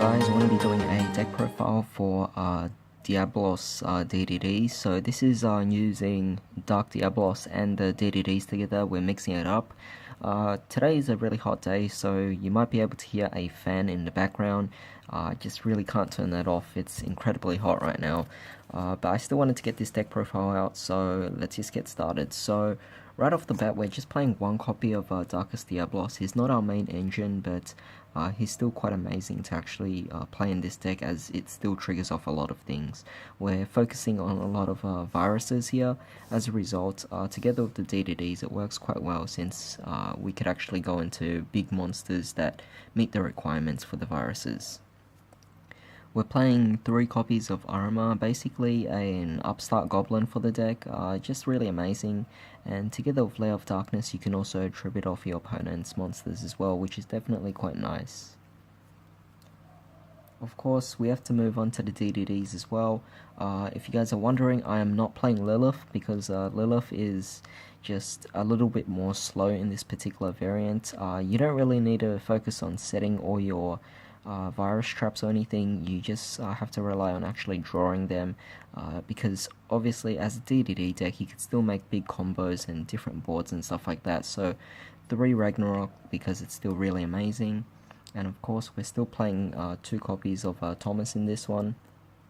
guys, I want to be doing a deck profile for Diabolos DDD. So this is using Dark Diabolos and the DDDs together. We're mixing it up. Today is a really hot day, so you might be able to hear a fan in the background. I just really can't turn that off. It's incredibly hot right now. But I still wanted to get this deck profile out, so let's just get started. So right off the bat, we're just playing one copy of Darkest Diabolos. He's not our main engine, but he's still quite amazing to actually play in this deck, as it still triggers off a lot of things. We're focusing on a lot of viruses here. As a result, together with the DDDs, it works quite well, since we could actually go into big monsters that meet the requirements for the viruses. We're playing 3 copies of Armor, basically an upstart goblin for the deck, just really amazing. And together with Layer of Darkness, you can also tribute off your opponent's monsters as well, which is definitely quite nice. Of course, we have to move on to the DDDs as well. If you guys are wondering, I am not playing Lilith, because Lilith is just a little bit more slow in this particular variant. You don't really need to focus on setting all your virus traps or anything. You just have to rely on actually drawing them, because obviously as a DDD deck you can still make big combos and different boards and stuff like that. So 3 Ragnarok, because it's still really amazing. And of course we're still playing 2 copies of Thomas in this one.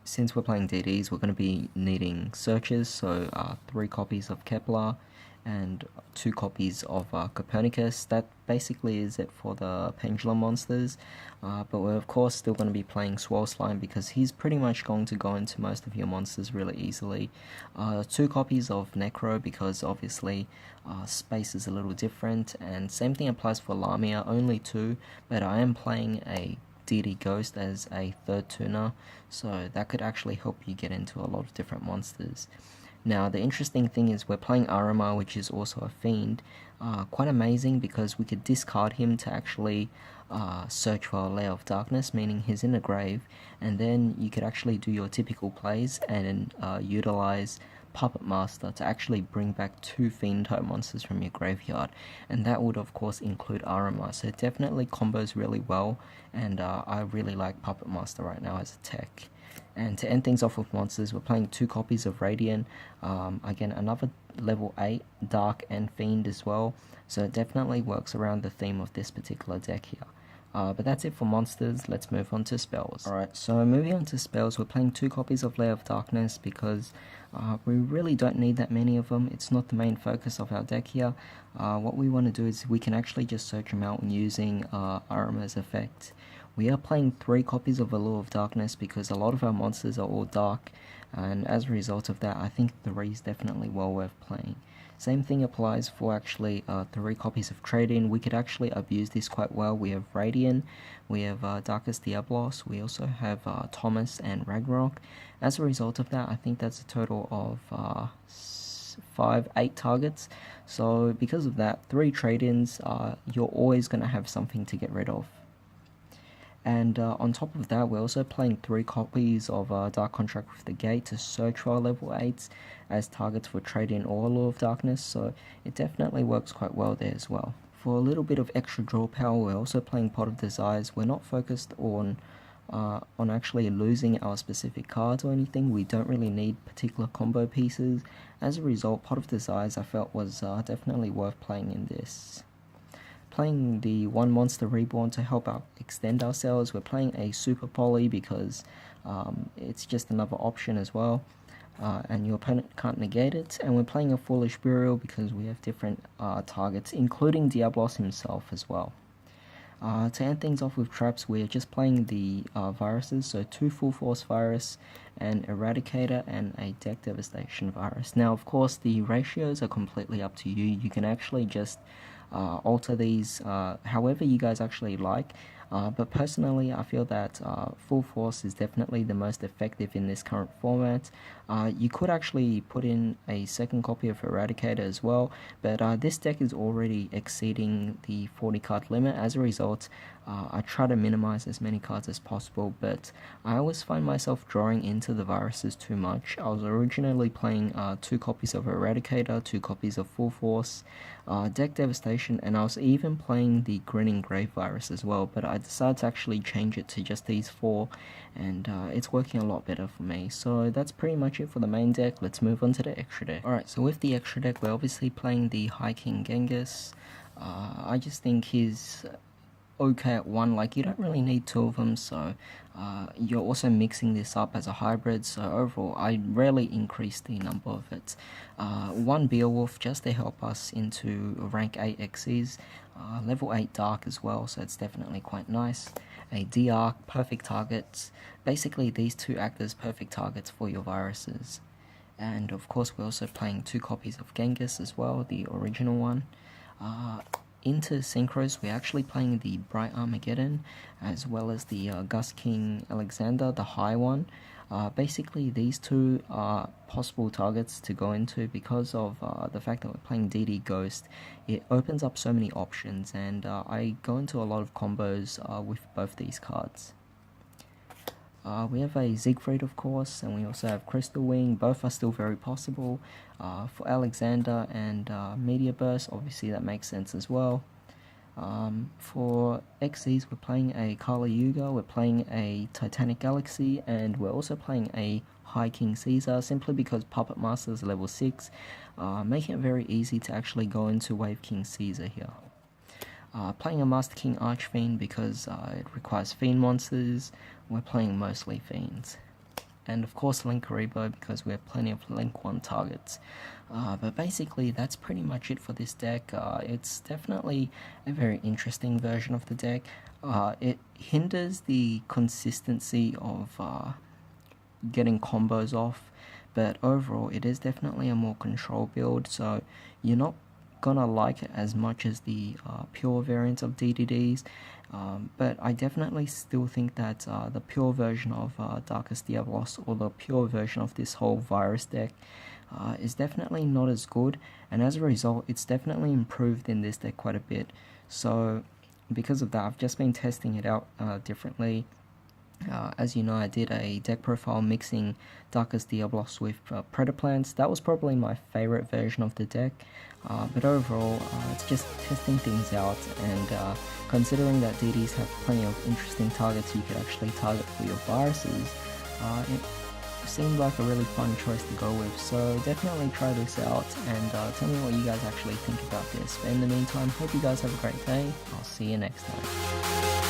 Since we're playing DDs, we're going to be needing searches, so 3 copies of Kepler and 2 copies of Copernicus. That basically is it for the pendulum monsters, but we're of course still going to be playing Swirl Slime, because he's pretty much going to go into most of your monsters really easily. 2 copies of Necro, because obviously space is a little different, and same thing applies for Lamia, only 2, but I am playing a DD Ghost as a 3rd tuner, so that could actually help you get into a lot of different monsters. Now, the interesting thing is we're playing Arama, which is also a Fiend. Quite amazing, because we could discard him to actually search for a Layer of Darkness, meaning he's in a grave, and then you could actually do your typical plays and utilize Puppet Master to actually bring back 2 Fiend type monsters from your graveyard, and that would of course include Arama, so it definitely combos really well, and I really like Puppet Master right now as a tech. And to end things off with monsters, we're playing 2 copies of Radiant, again another level 8 Dark and Fiend as well, so it definitely works around the theme of this particular deck here. But that's it for monsters. Let's move on to spells. Alright, so moving on to spells, we're playing 2 copies of Layer of Darkness, because we really don't need that many of them. It's not the main focus of our deck here. What we want to do is we can actually just search them out using Arama's effect. We are playing 3 copies of Allure of Darkness, because a lot of our monsters are all dark, and as a result of that, I think 3 is definitely well worth playing. Same thing applies for actually 3 copies of Trade-In. We could actually abuse this quite well. We have Radiant, we have Darkest Diabolos, we also have Thomas and Ragnarok. As a result of that, I think that's a total of 8 targets. So because of that, 3 Trade-Ins, you're always going to have something to get rid of. And on top of that, we're also playing 3 copies of Dark Contract with the Gate to search for our level 8s as targets for Trade-In or Allure of Darkness, so it definitely works quite well there as well. For a little bit of extra draw power, we're also playing Pot of Desires. We're not focused on actually losing our specific cards or anything. We don't really need particular combo pieces. As a result, Pot of Desires I felt was definitely worth playing in this. Playing the 1 Monster Reborn to help out extend ourselves. We're playing a Super Poly, because it's just another option as well, and your opponent can't negate it. And we're playing a Foolish Burial, because we have different targets, including Diabolos himself as well. To end things off with traps, we're just playing the viruses, so 2 Full Force Virus, an Eradicator, and a Deck Devastation Virus. Now of course the ratios are completely up to you. You can actually just alter these however you guys actually like, but personally I feel that Full Force is definitely the most effective in this current format. You could actually put in a 2nd copy of Eradicator as well, but this deck is already exceeding the 40 card limit. As a result, I try to minimize as many cards as possible, but I always find myself drawing into the viruses too much. I was originally playing 2 copies of Eradicator, 2 copies of Full Force, Deck Devastation, and I was even playing the Grinning Grave virus as well, but I decided to actually change it to just these 4, and it's working a lot better for me. So that's pretty much it for the main deck. Let's move on to the extra deck. Alright, so with the extra deck, we're obviously playing the High King Genghis. I just think he's okay at 1, like you don't really need 2 of them, so you're also mixing this up as a hybrid, so overall I rarely increase the number of it. 1 Beowulf just to help us into rank 8 XCs, level 8 Dark as well, so it's definitely quite nice. A D-Arc, perfect targets. Basically these 2 act as perfect targets for your viruses. And of course we're also playing 2 copies of Genghis as well, the original one. Into Synchros, we're actually playing the Bright Armageddon as well as the Gus King Alexander, the high one. Basically these 2 are possible targets to go into because of the fact that we're playing DD Ghost. It opens up so many options, and I go into a lot of combos with both these cards. We have a Siegfried, of course, and we also have Crystal Wing. Both are still very possible. For Alexander and Meteor Burst, obviously that makes sense as well. For XCs, we're playing a Kala Yugioh, we're playing a Titanic Galaxy, and we're also playing a High King Caesar, simply because Puppet Master is level 6, making it very easy to actually go into Wave King Caesar here. Playing a Master King Archfiend because it requires Fiend monsters. We're playing mostly Fiends. And of course Link Karibo because we have plenty of Link 1 targets. But basically that's pretty much it for this deck. It's definitely a very interesting version of the deck. It hinders the consistency of getting combos off, but overall it is definitely a more control build, so you're not gonna like it as much as the pure variants of DDDs, but I definitely still think that the pure version of Darkest Diabolos, or the pure version of this whole virus deck, is definitely not as good, and as a result it's definitely improved in this deck quite a bit. So because of that, I've just been testing it out differently. As you know, I did a deck profile mixing Darkest Diabolos with Predaplants. That was probably my favorite version of the deck, but overall it's just testing things out, and considering that DDs have plenty of interesting targets you could actually target for your viruses, it seemed like a really fun choice to go with. So definitely try this out, and tell me what you guys actually think about this. But in the meantime, hope you guys have a great day. I'll see you next time.